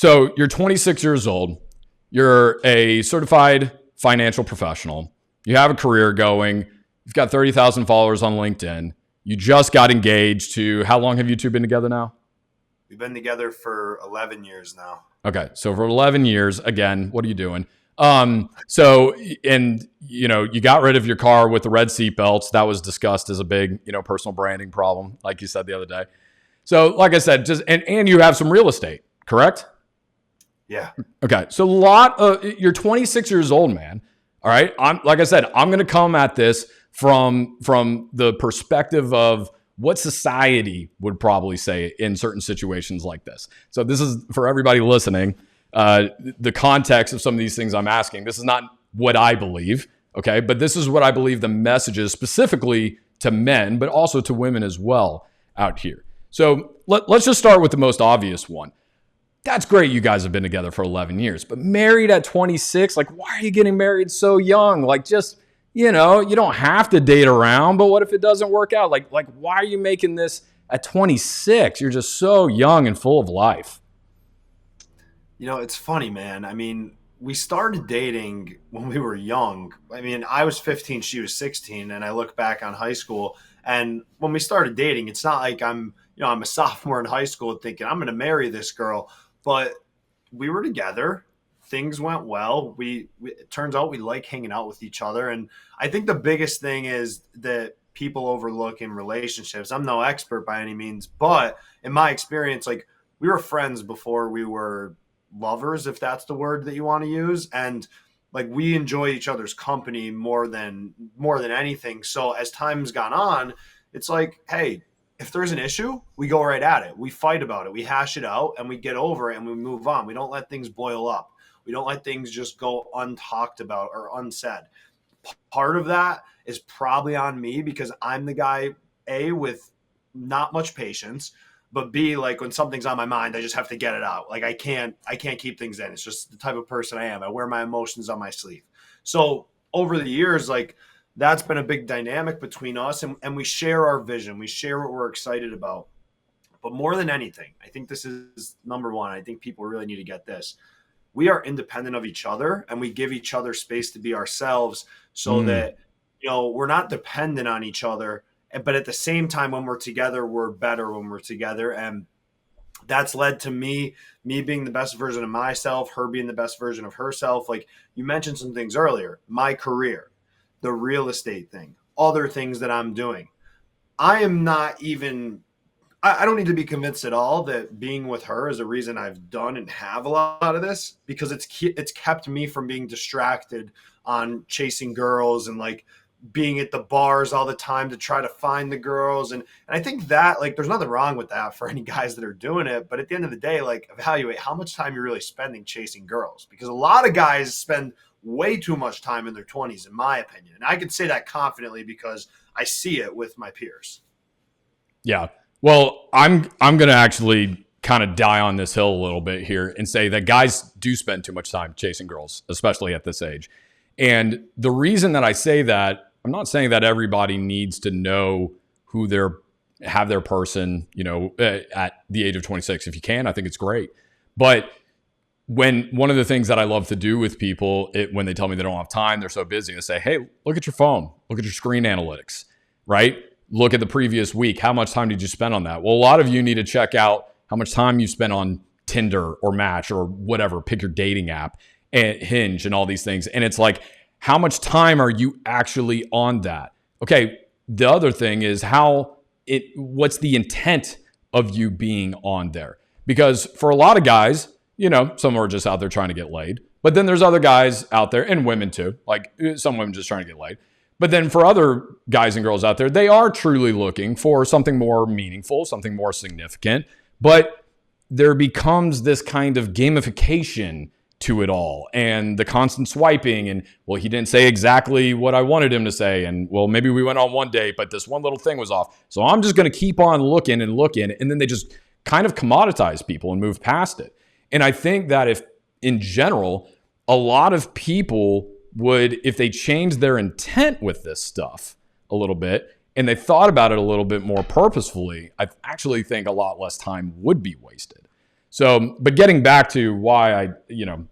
So you're 26 years old. You're a certified financial professional. You have a career going. You've got 30,000 followers on LinkedIn. You just got engaged to, how long have you two been together now? We've been together for 11 years now. Okay. So for 11 years, again, what are you doing? So, and you got rid of your car with the red seat belts. That was discussed as a big, personal branding problem, like you said the other day. So, like I said, and you have some real estate, correct? Yeah. Okay. So you're 26 years old, man. All right. Like I said, I'm going to come at this from the perspective of what society would probably say in certain situations like this. So this is for everybody listening. The context of some of these things I'm asking. This is not what I believe. Okay. But this is what I believe the message is, specifically to men, but also to women as well out here. So let's just start with the most obvious one. That's great. You guys have been together for 11 years, but married at 26, like, why are you getting married so young? Like, just, you don't have to date around, but what if it doesn't work out? Like, why are you making this at 26? You're just so young and full of life. It's funny, man. I mean, we started dating when we were young. I mean, I was 15, she was 16, and I look back on high school. And when we started dating, it's not like I'm a sophomore in high school thinking I'm going to marry this girl. But we were together. Things went well. It turns out we like hanging out with each other. And I think the biggest thing is that people overlook in relationships. I'm no expert by any means, but in my experience, like, we were friends before we were lovers, if that's the word that you want to use. And like, we enjoy each other's company more than anything. So as time's gone on, it's like, hey, if there's an issue, we go right at it. We fight about it. We hash it out and we get over it and we move on. We don't let things boil up. We don't let things just go untalked about or unsaid. Part of that is probably on me because I'm the guy, A, with not much patience, but B, like, when something's on my mind, I just have to get it out. Like, I can't keep things in. It's just the type of person I am. I wear my emotions on my sleeve. So over the years, like, that's been a big dynamic between us, and we share our vision. We share what we're excited about. But more than anything, I think this is number one. I think people really need to get this. We are independent of each other, and we give each other space to be ourselves so that, we're not dependent on each other. But at the same time, when we're together, we're better when we're together. And that's led to me being the best version of myself, her being the best version of herself. Like, you mentioned some things earlier, my career, the real estate thing, other things that I'm doing. I don't need to be convinced at all that being with her is a reason I've done and have a lot of this, because it's kept me from being distracted on chasing girls and like being at the bars all the time to try to find the girls. And I think that, like, there's nothing wrong with that for any guys that are doing it. But at the end of the day, like, evaluate how much time you're really spending chasing girls, because a lot of guys spend way too much time in their 20s, in my opinion. And I can say that confidently because I see it with my peers. Yeah. Well, I'm going to actually kind of die on this hill a little bit here and say that guys do spend too much time chasing girls, especially at this age. And the reason that I say that, I'm not saying that everybody needs to know who have their person, at the age of 26. If you can, I think it's great. But one of the things that I love to do with people, when they tell me they don't have time, they're so busy, to say, hey, look at your phone, look at your screen analytics, right? Look at the previous week. How much time did you spend on that? Well, a lot of you need to check out how much time you spent on Tinder or Match or whatever, pick your dating app, and Hinge and all these things. And it's like, how much time are you actually on that? Okay, the other thing is what's the intent of you being on there? Because for a lot of guys, some are just out there trying to get laid. But then there's other guys out there, and women too, like some women just trying to get laid. But then for other guys and girls out there, they are truly looking for something more meaningful, something more significant. But there becomes this kind of gamification to it all, and the constant swiping, and, well, he didn't say exactly what I wanted him to say, and, well, maybe we went on one date, but this one little thing was off. So I'm just going to keep on looking, and then they just kind of commoditize people and move past it. And I think that if, in general, a lot of people would, if they changed their intent with this stuff a little bit, and they thought about it a little bit more purposefully, I actually think a lot less time would be wasted. So, but getting back to why I,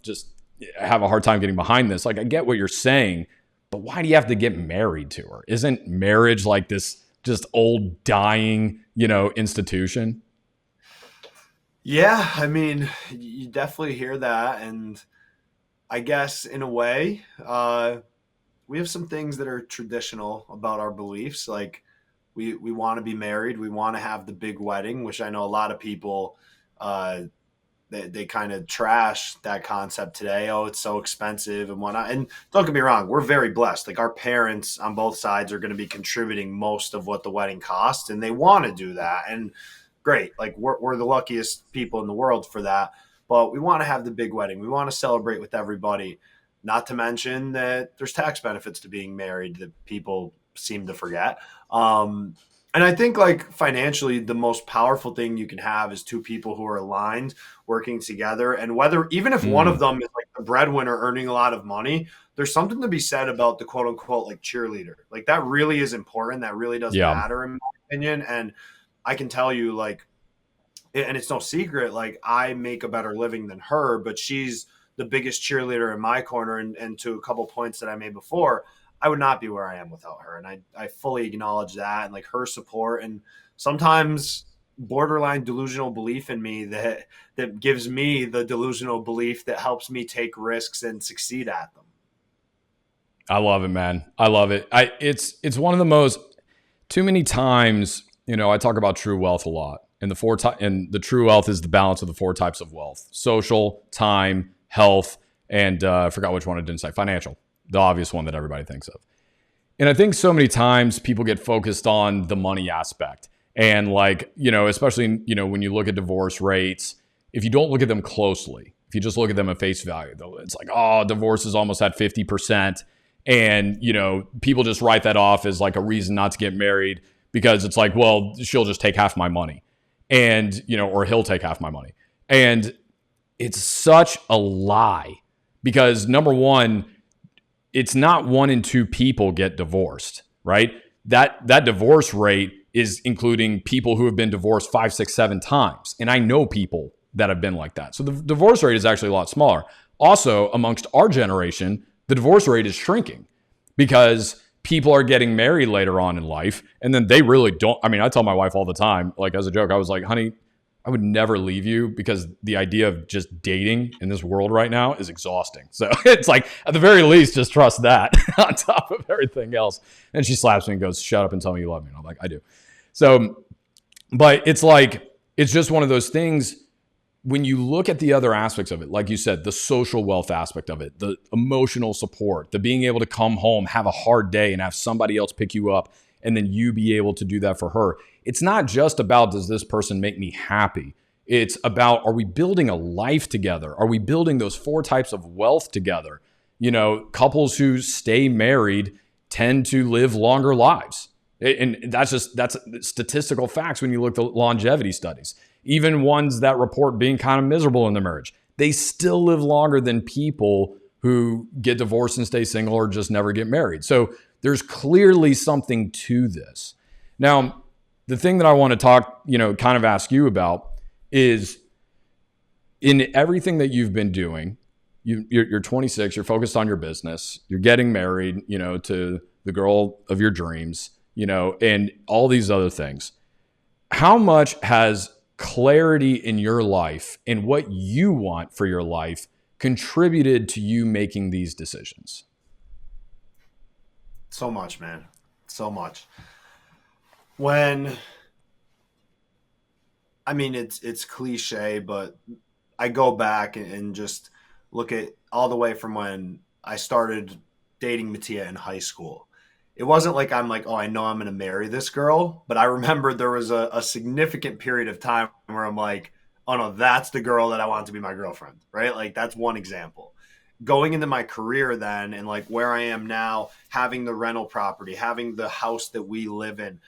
just have a hard time getting behind this, like I get what you're saying, but why do you have to get married to her? Isn't marriage like this just old dying, institution? Yeah, I mean, you definitely hear that, and I guess in a way, we have some things that are traditional about our beliefs. Like we want to be married, we want to have the big wedding, which I know a lot of people uh, they kind of trash that concept today. Oh, it's so expensive and whatnot. And don't get me wrong, we're very blessed. Like our parents on both sides are going to be contributing most of what the wedding costs, and they want to do that. And great, like we're the luckiest people in the world for that. But we want to have the big wedding. We want to celebrate with everybody. Not to mention that there's tax benefits to being married that people seem to forget. And I think like financially, the most powerful thing you can have is two people who are aligned, working together. And whether even if one of Mm, them is like the breadwinner earning a lot of money, there's something to be said about the quote unquote like cheerleader. Like that really is important. That really does yeah. matter in my opinion. And I can tell you like, and it's no secret, like I make a better living than her, but she's the biggest cheerleader in my corner. And to a couple points that I made before, I would not be where I am without her. And I fully acknowledge that and like her support and sometimes borderline delusional belief in me that gives me the delusional belief that helps me take risks and succeed at them. I love it, man. I love it. It's one of the most too many times, I talk about true wealth a lot. And and the true wealth is the balance of the four types of wealth: social, time, health, and I forgot which one I didn't say, financial, the obvious one that everybody thinks of. And I think so many times people get focused on the money aspect. And like, especially, when you look at divorce rates, if you don't look at them closely, if you just look at them at face value, though, it's like, oh, divorce is almost at 50%. And, people just write that off as like a reason not to get married because it's like, well, she'll just take half my money and, or he'll take half my money. And it's such a lie because number one, it's not one in two people get divorced, right? That divorce rate is including people who have been divorced 5, 6, 7 times. And I know people that have been like that. So the divorce rate is actually a lot smaller. Also, amongst our generation, the divorce rate is shrinking because people are getting married later on in life. And then they really don't. I mean, I tell my wife all the time, like as a joke, I was like, honey, I would never leave you because the idea of just dating in this world right now is exhausting. So it's like, at the very least, just trust that on top of everything else. And she slaps me and goes, shut up and tell me you love me. And I'm like, I do. So, but it's like, it's just one of those things when you look at the other aspects of it, like you said, the social wealth aspect of it, the emotional support, the being able to come home, have a hard day and have somebody else pick you up and then you be able to do that for her. It's not just about, does this person make me happy? It's about, are we building a life together? Are we building those four types of wealth together? Couples who stay married tend to live longer lives. And that's statistical facts when you look at longevity studies. Even ones that report being kind of miserable in their marriage, they still live longer than people who get divorced and stay single or just never get married. So there's clearly something to this. Now, the thing that I want to talk, kind of ask you about is in everything that you've been doing, you're 26, you're focused on your business, you're getting married, to the girl of your dreams, and all these other things. How much has clarity in your life and what you want for your life contributed to you making these decisions? So much, man. So much. When I mean it's cliche, but I go back and just look at all the way from when I started dating Mattia in high school. It wasn't like I'm like, oh, I know I'm going to marry this girl, but I remember there was a significant period of time where I'm like, oh no, that's the girl that I want to be my girlfriend, right? Like that's one example. Going into my career then and like where I am now, having the rental property, having the house that we live in,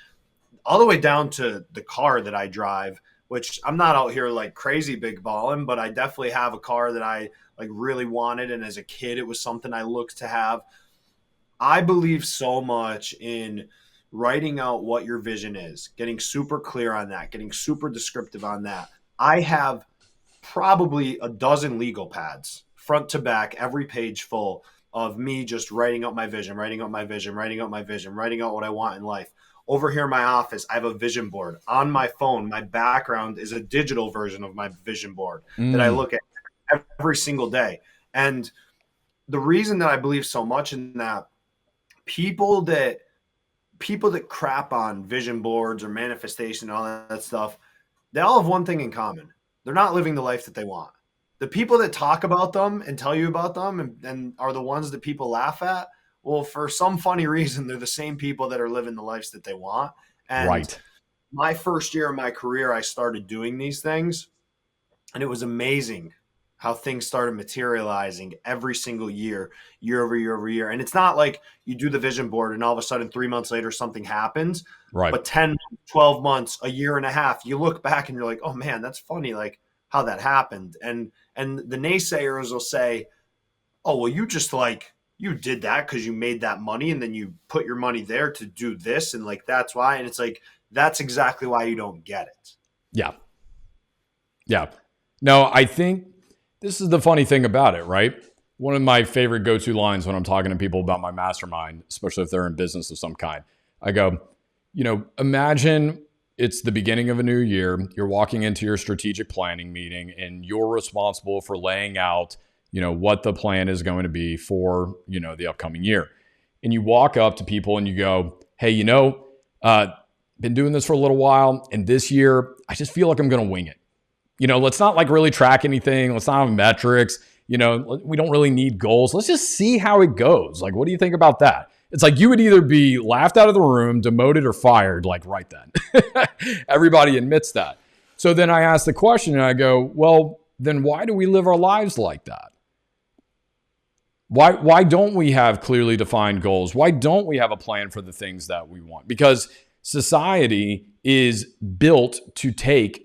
all the way down to the car that I drive, which I'm not out here like crazy big balling, but I definitely have a car that I like really wanted. And as a kid, it was something I looked to have. I believe so much in writing out what your vision is, getting super clear on that, getting super descriptive on that. I have probably a dozen legal pads, front to back, every page full of me just writing out my vision, writing out my vision, writing out my vision, writing out what I want in life. Over here in my office, I have a vision board. On my phone, my background is a digital version of my vision board that I look at every single day. And the reason that I believe so much in that, people that crap on vision boards or manifestation and all that stuff, they all have one thing in common. They're not living the life that they want. The people that talk about them and tell you about them and are the ones that people laugh at, well, for some funny reason, they're the same people that are living the lives that they want. And Right. my first year of my career, I started doing these things, and it was amazing how things started materializing every single year, year over year over year. And it's not like you do the vision board and all of a sudden 3 months later something happens. Right. But 10, 12 months, a year and a half, you look back and you're like, oh man, that's funny, like how that happened. And the naysayers will say, oh, well, you just like, you did that because you made that money and then you put your money there to do this. And like, that's why. And it's like, that's exactly why you don't get it. Yeah. Yeah. No, I think this is the funny thing about it, right? One of my favorite go-to lines when I'm talking to people about my mastermind, especially if they're in business of some kind, I go, imagine it's the beginning of a new year. You're walking into your strategic planning meeting and you're responsible for laying out, what the plan is going to be for, the upcoming year. And you walk up to people and you go, hey, been doing this for a little while. And this year, I just feel like I'm going to wing it. Let's not like really track anything. Let's not have metrics. We don't really need goals. Let's just see how it goes. Like, what do you think about that? It's like you would either be laughed out of the room, demoted, or fired, like right then. Everybody admits that. So then I ask the question and I go, well, then why do we live our lives like that? Why don't we have clearly defined goals? Why don't we have a plan for the things that we want? Because society is built to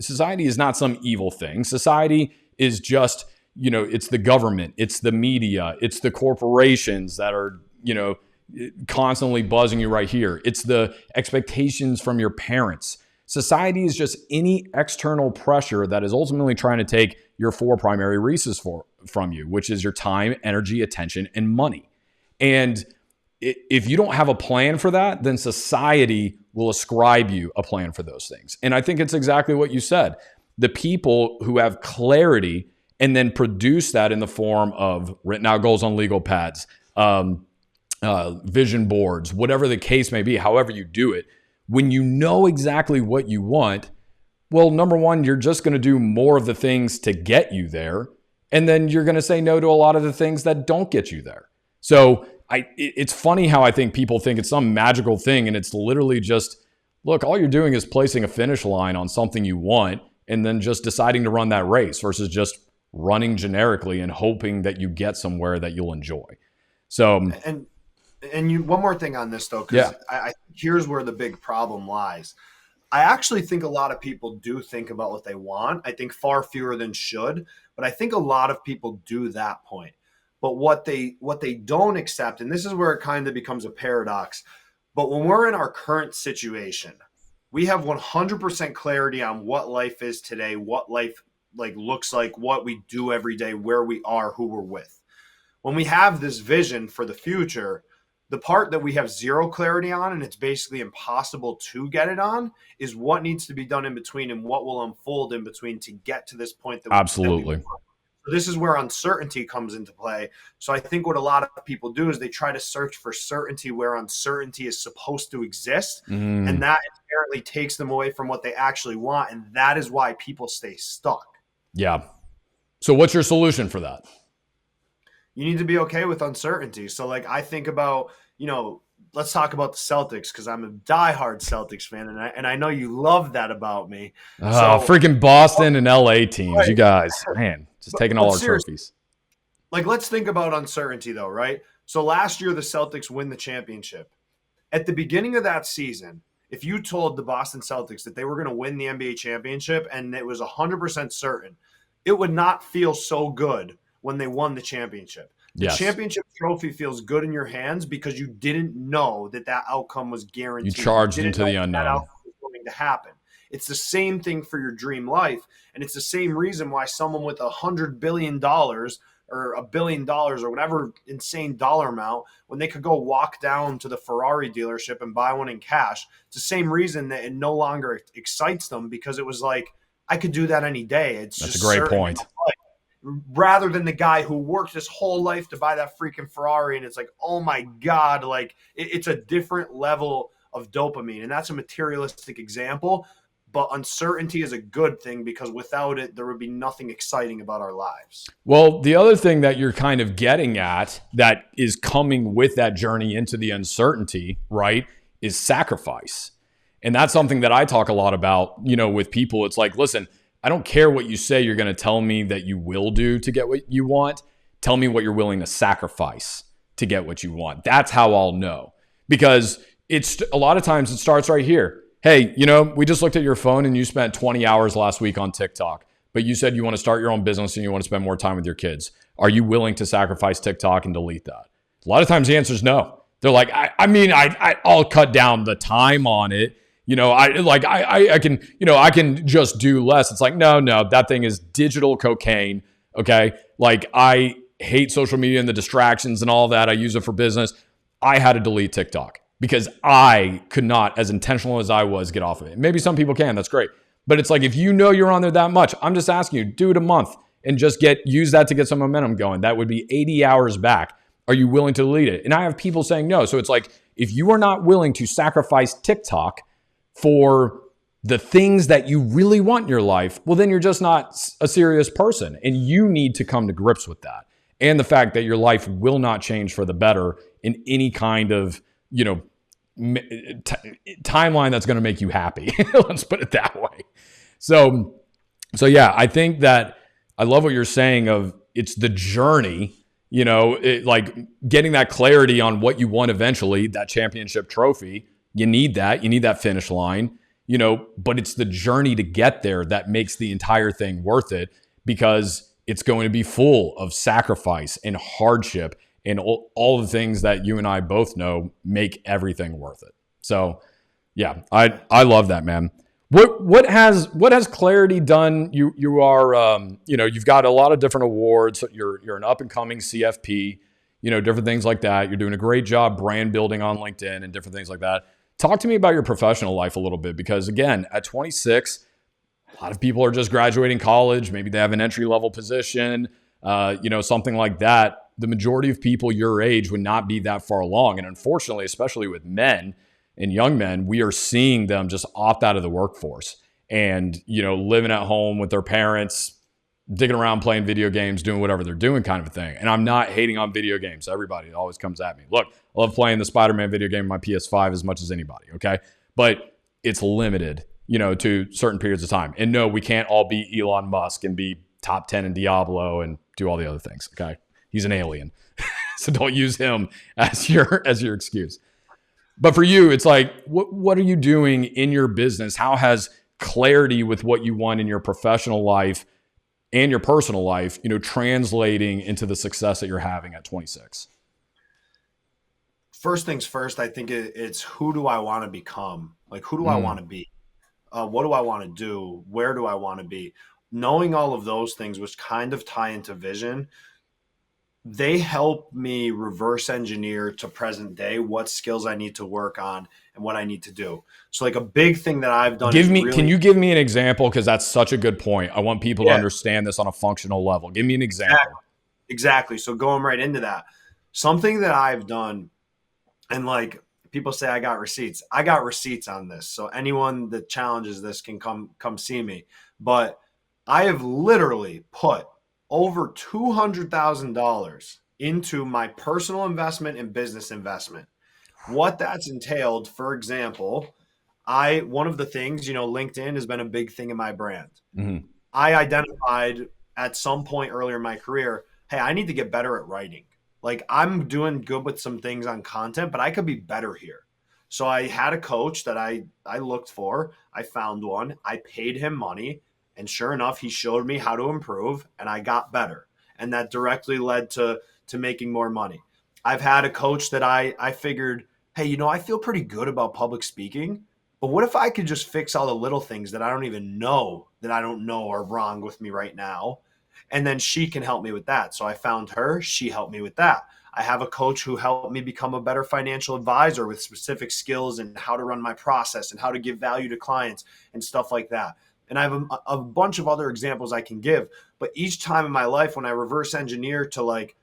society is not some evil thing. Society is just, it's the government, it's the media, it's the corporations that are, constantly buzzing you right here. It's the expectations from your parents. Society is just any external pressure that is ultimately trying to take your four primary resources from you, which is your time, energy, attention, and money. And if you don't have a plan for that, then society will ascribe you a plan for those things. And I think it's exactly what you said. The people who have clarity and then produce that in the form of written out goals on legal pads, vision boards, whatever the case may be, however you do it, when you know exactly what you want, well, number one, you're just going to do more of the things to get you there. And then you're going to say no to a lot of the things that don't get you there. So it's funny how I think people think it's some magical thing. And it's literally just, look, all you're doing is placing a finish line on something you want and then just deciding to run that race versus just running generically and hoping that you get somewhere that you'll enjoy. So, and you, one more thing on this though, because I here's where the big problem lies. I actually think a lot of people do think about what they want. I think far fewer than should, but I think a lot of people do that point. But what they don't accept, and this is where it kind of becomes a paradox, but when we're in our current situation, we have 100% clarity on what life is today, what life like looks like, what we do every day, where we are, who we're with. When we have this vision for the future, the part that we have zero clarity on, and it's basically impossible to get it on, is what needs to be done in between and what will unfold in between to get to this point. Absolutely. So this is where uncertainty comes into play. So I think what a lot of people do is they try to search for certainty where uncertainty is supposed to exist. And that inherently takes them away from what they actually want. And that is why people stay stuck. Yeah. So what's your solution for that? You need to be okay with uncertainty. So like I think about, let's talk about the Celtics because I'm a diehard Celtics fan, and I know you love that about me. Freaking Boston and LA teams, right. You guys, man, just taking all our trophies. Like let's think about uncertainty though, right? So last year the Celtics win the championship. At the beginning of that season, if you told the Boston Celtics that they were going to win the NBA championship and it was 100% certain, it would not feel so good when they won the championship. The championship trophy feels good in your hands because you didn't know that outcome was guaranteed. You charged into the unknown. That outcome was going to happen. It's the same thing for your dream life. And it's the same reason why someone with $100 billion or $1 billion or whatever insane dollar amount, when they could go walk down to the Ferrari dealership and buy one in cash, it's the same reason that it no longer excites them, because it was like, I could do that any day. It's That's a just great certain point. rather than the guy who worked his whole life to buy that freaking Ferrari. And it's like, oh my God, like it's a different level of dopamine. And that's a materialistic example, but uncertainty is a good thing, because without it, there would be nothing exciting about our lives. Well, the other thing that you're kind of getting at that is coming with that journey into the uncertainty, right, is sacrifice. And that's something that I talk a lot about, with people. It's like, listen, I don't care what you say you're going to tell me that you will do to get what you want. Tell me what you're willing to sacrifice to get what you want. That's how I'll know. Because it's a lot of times it starts right here. Hey, we just looked at your phone and you spent 20 hours last week on TikTok, but you said you want to start your own business and you want to spend more time with your kids. Are you willing to sacrifice TikTok and delete that? A lot of times the answer is no. They're like, I'll cut down the time on it. I can just do less. It's like, no, that thing is digital cocaine. Okay. Like, I hate social media and the distractions and all that. I use it for business. I had to delete TikTok because I could not, as intentional as I was, get off of it. Maybe some people can. That's great. But it's like, if you're on there that much, I'm just asking you, do it a month and just use that to get some momentum going. That would be 80 hours back. Are you willing to delete it? And I have people saying no. So it's like, if you are not willing to sacrifice TikTok for the things that you really want in your life, well, then you're just not a serious person. And you need to come to grips with that. And the fact that your life will not change for the better in any kind of, timeline that's going to make you happy. Let's put it that way. So yeah, I think that I love what you're saying of it's the journey, like getting that clarity on what you want eventually, that championship trophy. You need that finish line, but it's the journey to get there that makes the entire thing worth it, because it's going to be full of sacrifice and hardship and all the things that you and I both know make everything worth it. So yeah, I love that, man. What has Clarity done? You are, you've got a lot of different awards. You're an up and coming CFP, different things like that. You're doing a great job brand building on LinkedIn and different things like that. Talk to me about your professional life a little bit, because again, at 26, a lot of people are just graduating college. Maybe they have an entry-level position, something like that. The majority of people your age would not be that far along. And unfortunately, especially with men and young men, we are seeing them just opt out of the workforce and, living at home with their parents, digging around playing video games, doing whatever they're doing kind of a thing. And I'm not hating on video games. Everybody always comes at me. Look, I love playing the Spider-Man video game on my PS5 as much as anybody, okay? But it's limited, to certain periods of time. And no, we can't all be Elon Musk and be top 10 in Diablo and do all the other things, okay? He's an alien. So don't use him as your excuse. But for you, it's like, what are you doing in your business? How has clarity with what you want in your professional life and your personal life, translating into the success that you're having at 26? First things first, I think it's who do I want to become? Like, who do I want to be? What do I want to do? Where do I want to be? Knowing all of those things, which kind of tie into vision, they help me reverse engineer to present day what skills I need to work on and what I need to do. So like a big thing that I've done. Can you give me an example? Because that's such a good point. I want people to understand this on a functional level. Give me an example. Exactly. So going right into that, something that I've done, and like people say I got receipts. I got receipts on this. So anyone that challenges this can come see me. But I have literally put over $200,000 into my personal investment and business investment. What that's entailed, for example, one of the things, LinkedIn has been a big thing in my brand. Mm-hmm. I identified at some point earlier in my career, hey, I need to get better at writing. Like, I'm doing good with some things on content, but I could be better here. So I had a coach that I looked for. I found one. I paid him money. And sure enough, he showed me how to improve, and I got better. And that directly led to making more money. I've had a coach that I figured, hey, I feel pretty good about public speaking. But what if I could just fix all the little things that I don't even know that I don't know are wrong with me right now? And then she can help me with that. So I found her, she helped me with that. I have a coach who helped me become a better financial advisor with specific skills and how to run my process and how to give value to clients and stuff like that. And I have a bunch of other examples I can give. But each time in my life, when I reverse engineer to like,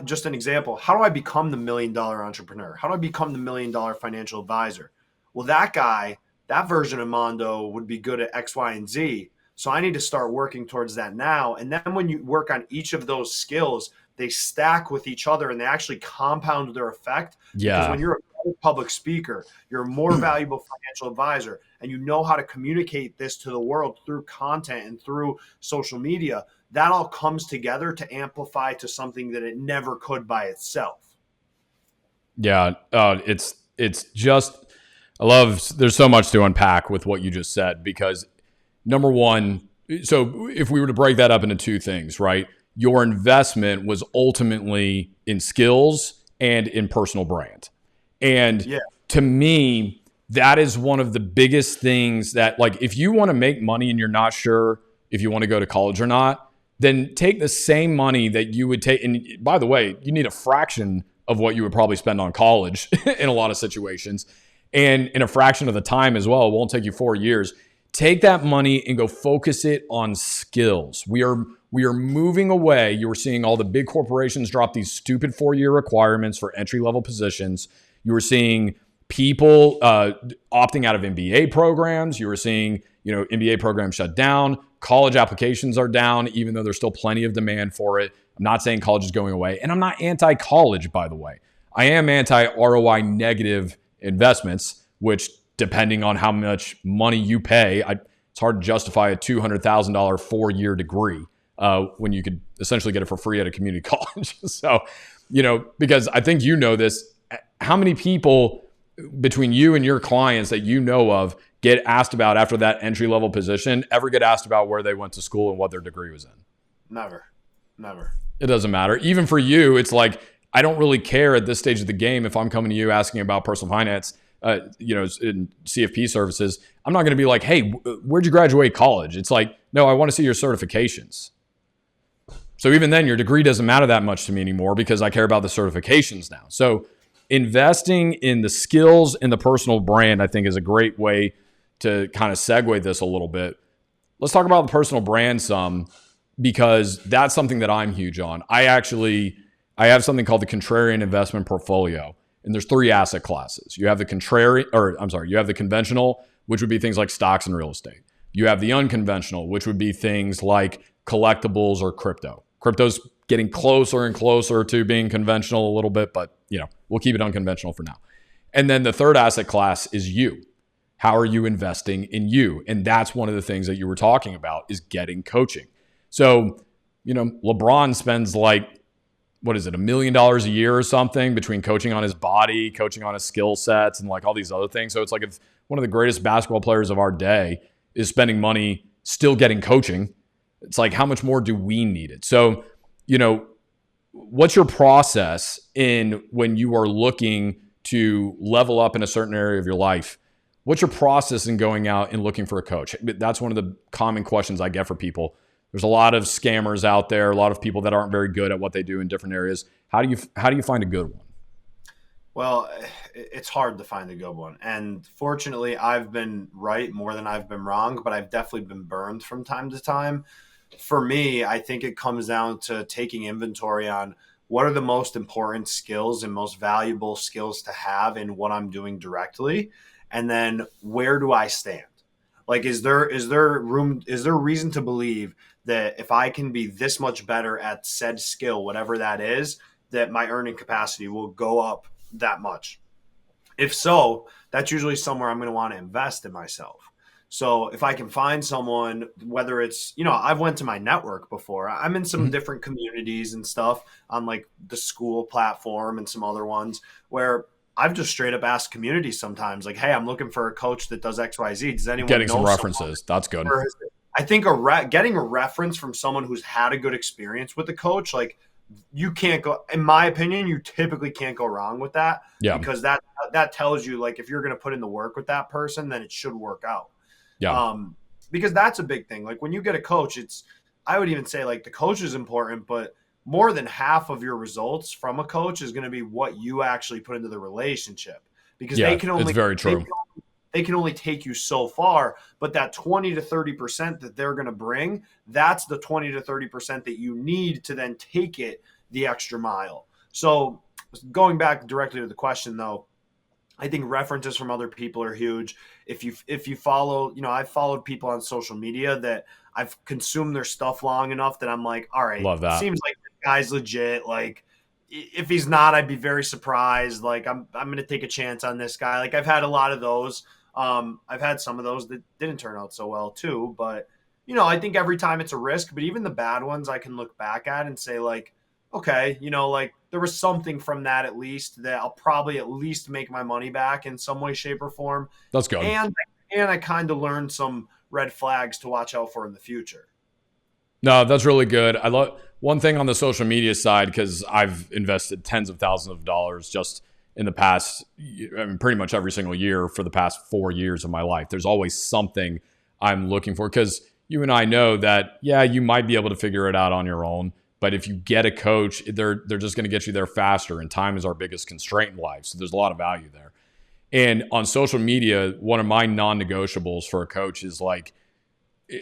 just an example, how do I become the $1 million entrepreneur? How do I become the $1 million financial advisor? Well, that guy, that version of Mondo would be good at X, Y, and Z. So I need to start working towards that now. And then when you work on each of those skills, they stack with each other and they actually compound their effect. Because Yeah. when you're a public speaker, you're a more valuable financial advisor, and you know how to communicate this to the world through content and through social media. That all comes together to amplify to something that it never could by itself. Yeah. It's just, I love, there's so much to unpack with what you just said, because number one, so if we were to break that up into two things, right? Your investment was ultimately in skills and in personal brand. And Yeah. to me, that is one of the biggest things that, like, if you want to make money and you're not sure if you want to go to college or not, then take the same money that you would take. And by the way, you need a fraction of what you would probably spend on college in a lot of situations, and in a fraction of the time as well. It won't take you 4 years. Take that money and go focus it on skills. We are moving away. You're seeing all the big corporations drop these stupid 4-year requirements for entry-level positions. You were seeing people opting out of MBA programs. You were seeing, MBA programs shut down. College applications are down, even though there's still plenty of demand for it. I'm not saying college is going away. And I'm not anti-college, by the way. I am anti-ROI negative investments, which, depending on how much money you pay, it's hard to justify a $200,000 4-year degree when you could essentially get it for free at a community college. So, because I think this, how many people between you and your clients that you know of get asked about after that entry-level position, ever get asked about where they went to school and what their degree was in? Never. It doesn't matter. Even for you, it's like, I don't really care at this stage of the game if I'm coming to you asking about personal finance, in CFP services. I'm not going to be like, hey, where'd you graduate college? It's like, no, I want to see your certifications. So even then, your degree doesn't matter that much to me anymore, because I care about the certifications now. So investing in the skills and the personal brand, I think, is a great way to kind of segue this a little bit. Let's talk about the personal brand some, because that's something that I'm huge on. I have something called the Contrarian Investment Portfolio, and there's 3 asset classes. You have the you have the conventional, which would be things like stocks and real estate. You have the unconventional, which would be things like collectibles or crypto. Crypto's getting closer and closer to being conventional a little bit, but we'll keep it unconventional for now. And then the third asset class is you. How are you investing in you? And that's one of the things that you were talking about, is getting coaching. So, LeBron spends like, what is it, $1 million a year or something between coaching on his body, coaching on his skill sets, and like all these other things. So it's like, if one of the greatest basketball players of our day is spending money still getting coaching, it's like, how much more do we need it? So, what's your process in when you are looking to level up in a certain area of your life? What's your process in going out and looking for a coach? That's one of the common questions I get for people. There's a lot of scammers out there, a lot of people that aren't very good at what they do in different areas. How do you find a good one? Well, it's hard to find a good one. And fortunately, I've been right more than I've been wrong, but I've definitely been burned from time to time. For me, I think it comes down to taking inventory on what are the most important skills and most valuable skills to have in what I'm doing directly. And then where do I stand? Like, is there reason to believe that if I can be this much better at said skill, whatever that is, that my earning capacity will go up that much? If so, that's usually somewhere I'm going to want to invest in myself. So if I can find someone, whether it's, I've went to my network before. I'm in some different communities and stuff on like the school platform and some other ones where I've just straight up asked communities sometimes, like, hey, I'm looking for a coach that does X, Y, Z. Does anyone Getting know some references? That's good. I think getting a reference from someone who's had a good experience with the coach, like, you can't go, in my opinion, you typically can't go wrong with that, Yeah. because that tells you, like, if you're going to put in the work with that person, then it should work out. Yeah. Um, because that's a big thing. Like when you get a coach, I would even say like the coach is important, but more than half of your results from a coach is going to be what you actually put into the relationship, because Yeah. It's very true. they can only take you so far, but that 20 to 30% that they're going to bring, that's the 20 to 30% that you need to then take it the extra mile. So going back directly to the question though, I think references from other people are huge. If you follow, I've followed people on social media that I've consumed their stuff long enough that I'm like, all right, Love that. seems like this guy's legit. Like if he's not, I'd be very surprised. Like I'm gonna take a chance on this guy. Like I've had a lot of those. I've had some of those that didn't turn out so well too. But I think every time it's a risk. But even the bad ones, I can look back at and say like, okay, like there was something from that at least that I'll probably at least make my money back in some way, shape, or form. That's good. And I kind of learned some red flags to watch out for in the future. No, that's really good. I love one thing on the social media side, because I've invested tens of thousands of dollars just in the past, I mean, pretty much every single year for the past 4 years of my life. There's always something I'm looking for, because you and I know that, yeah, you might be able to figure it out on your own. But if you get a coach, they're just going to get you there faster. And time is our biggest constraint in life. So there's a lot of value there. And on social media, one of my non-negotiables for a coach is like,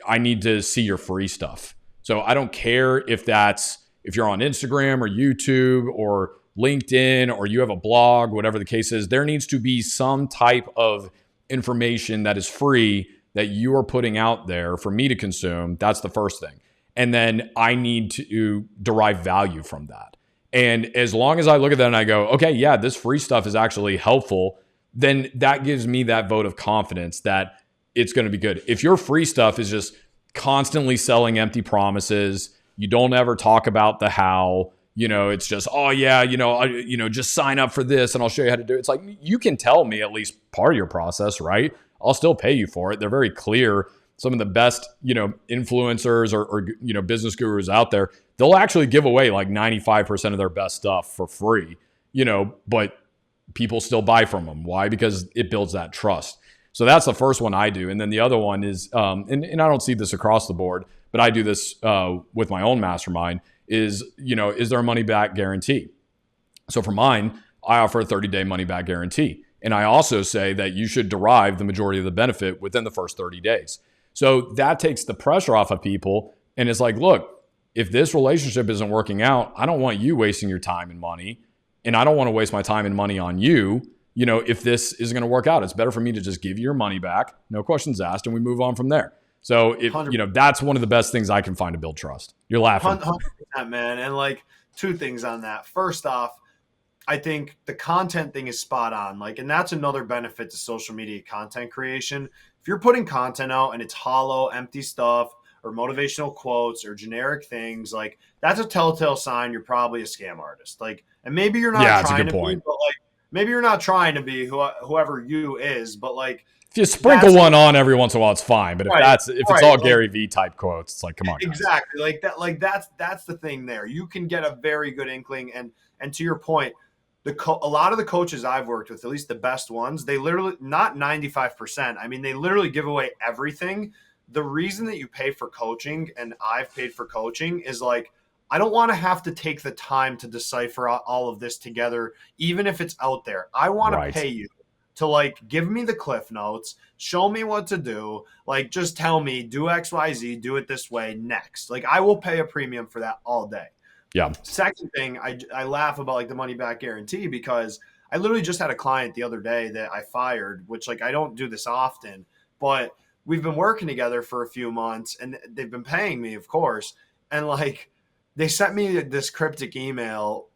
I need to see your free stuff. So I don't care if you're on Instagram or YouTube or LinkedIn or you have a blog, whatever the case is, there needs to be some type of information that is free that you are putting out there for me to consume. That's the first thing. And then I need to derive value from that. And as long as I look at that and I go, okay, yeah, this free stuff is actually helpful, then that gives me that vote of confidence that it's going to be good. If your free stuff is just constantly selling empty promises, you don't ever talk about the how, it's just, oh yeah, just sign up for this and I'll show you how to do it. It's like, you can tell me at least part of your process, right? I'll still pay you for it. They're very clear. Some of the best, influencers or business gurus out there, they'll actually give away like 95% of their best stuff for free, but people still buy from them. Why? Because it builds that trust. So that's the first one I do. And then the other one is, and I don't see this across the board, but I do this with my own mastermind is there a money back guarantee? So for mine, I offer a 30-day money back guarantee. And I also say that you should derive the majority of the benefit within the first 30 days. So that takes the pressure off of people. And it's like, look, if this relationship isn't working out, I don't want you wasting your time and money. And I don't want to waste my time and money on you. If this isn't going to work out, it's better for me to just give you your money back, no questions asked, and we move on from there. So if that's one of the best things I can find to build trust. You're laughing. 100%, man. And like two things on that. First off, I think the content thing is spot on. Like, and that's another benefit to social media content creation. If you're putting content out and it's hollow, empty stuff, or motivational quotes or generic things, like that's a telltale sign you're probably a scam artist. Like, and maybe you're not trying to be, but like maybe you're not trying to be whoever you is, but like if you sprinkle one on every once in a while, it's fine. But if it's all Gary V type quotes, it's like, come on, guys. Exactly. Like that. Like that's the thing there. You can get a very good inkling, and to your point, a lot of the coaches I've worked with, at least the best ones, they literally, not 95%. I mean, they literally give away everything. The reason that you pay for coaching, and I've paid for coaching, is like, I don't want to have to take the time to decipher all of this together, even if it's out there. I want to pay you to like give me the cliff notes, show me what to do, like just tell me, do X, Y, Z, do it this way next. Like I will pay a premium for that all day. Yeah. Second thing, I laugh about like the money back guarantee, because I literally just had a client the other day that I fired, which like I don't do this often, but we've been working together for a few months and they've been paying me, of course. And like they sent me this cryptic email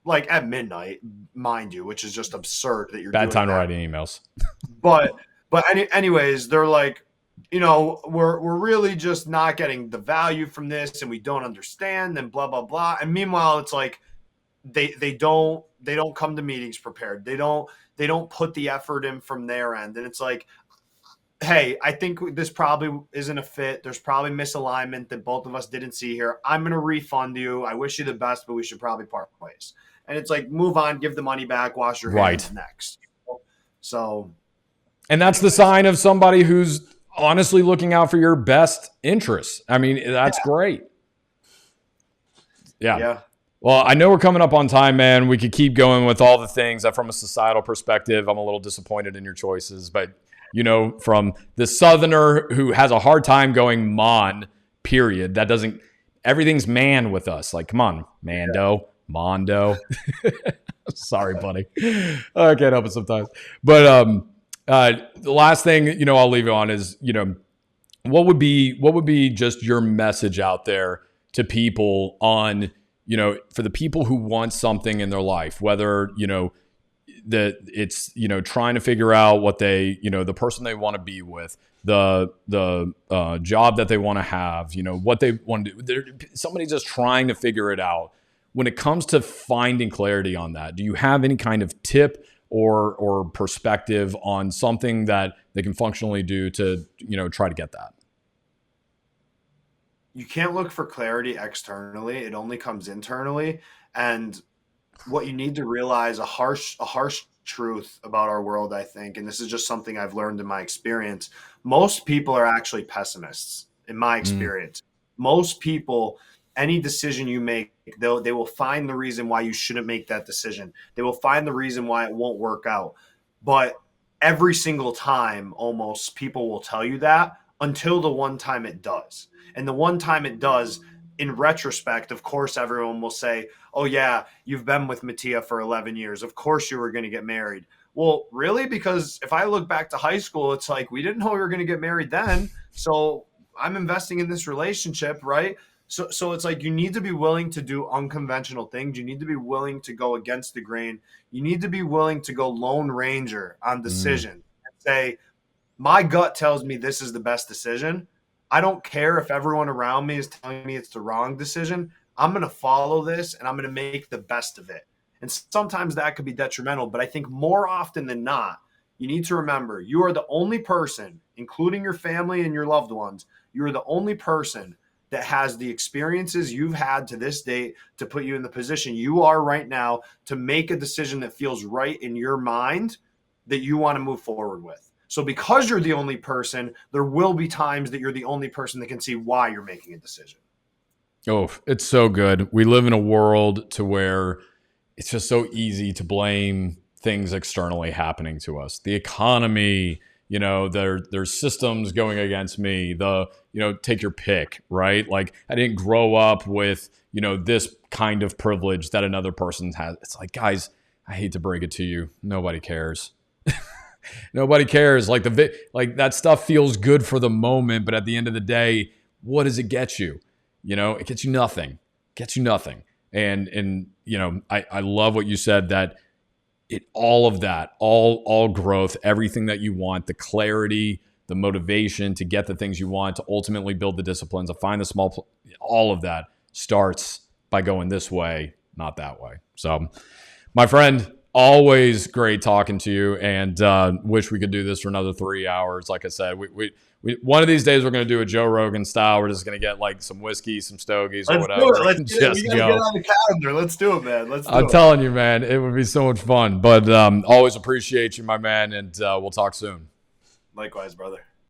like at midnight, mind you, which is just absurd that you're bad doing time that. to write emails. But anyways, they're like, we're really just not getting the value from this, and we don't understand, and blah blah blah. And meanwhile, it's like they don't come to meetings prepared. They don't put the effort in from their end, and it's like hey, I think this probably isn't a fit. There's probably misalignment that both of us didn't see here. I'm going to refund you. I wish you the best, but we should probably part ways. And it's like, move on, give the money back, wash your hands next. So, and that's the sign of somebody who's honestly looking out for your best interests. I mean, that's great. Yeah. Well, I know we're coming up on time, man. We could keep going with all the things that from a societal perspective, I'm a little disappointed in your choices, but from the Southerner who has a hard time going mon, period. That doesn't, everything's man with us. Like, come on, Mando, Mondo. Sorry, buddy. I can't help it sometimes. But the last thing, I'll leave you on is, what would be just your message out there to people on, for the people who want something in their life, whether, that it's, trying to figure out what they, the person they want to be with, the job that they want to have, what they want to do. Somebody's just trying to figure it out. When it comes to finding clarity on that, do you have any kind of tip or perspective on something that they can functionally do to, try to get that? You can't look for clarity externally. It only comes internally. And what you need to realize, a harsh truth about our world, I think, and this is just something I've learned in my experience, most people are actually pessimists in my experience. Most people, any decision you make, they will find the reason why you shouldn't make that decision. They will find the reason why it won't work out. But every single time, almost, people will tell you that until the one time it does. And the one time it does, in retrospect, of course, everyone will say, oh, yeah, you've been with Mattia for 11 years. Of course you were going to get married. Well, really? Because if I look back to high school, it's like, we didn't know we were going to get married then. So I'm investing in this relationship, right? So it's like, you need to be willing to do unconventional things. You need to be willing to go against the grain. You need to be willing to go Lone Ranger on decision and say, my gut tells me this is the best decision. I don't care if everyone around me is telling me it's the wrong decision. I'm going to follow this and I'm going to make the best of it. And sometimes that could be detrimental, but I think more often than not, you need to remember you are the only person, including your family and your loved ones, you are the only person that has the experiences you've had to this date to put you in the position you are right now to make a decision that feels right in your mind that you want to move forward with. So because you're the only person, there will be times that you're the only person that can see why you're making a decision. Oh, it's so good. We live in a world to where it's just so easy to blame things externally happening to us. The economy, there's systems going against me. Take your pick, right? Like, I didn't grow up with, this kind of privilege that another person has. It's like, guys, I hate to break it to you. Nobody cares. Nobody cares. Like that stuff feels good for the moment, but at the end of the day, what does it get you? It gets you nothing. And I love what you said, that all of that, all growth, everything that you want, the clarity, the motivation to get the things you want, to ultimately build the disciplines, to find the small, all of that starts by going this way, not that way. So, my friend, always great talking to you, and wish we could do this for another 3 hours. Like I said, we one of these days we're going to do a Joe Rogan style. We're just going to get like some whiskey, some stogies, or whatever. Let's do it. We gotta get on the calendar. Let's do it, man. I'm telling you, man, it would be so much fun. But always appreciate you, my man, and we'll talk soon. Likewise, brother.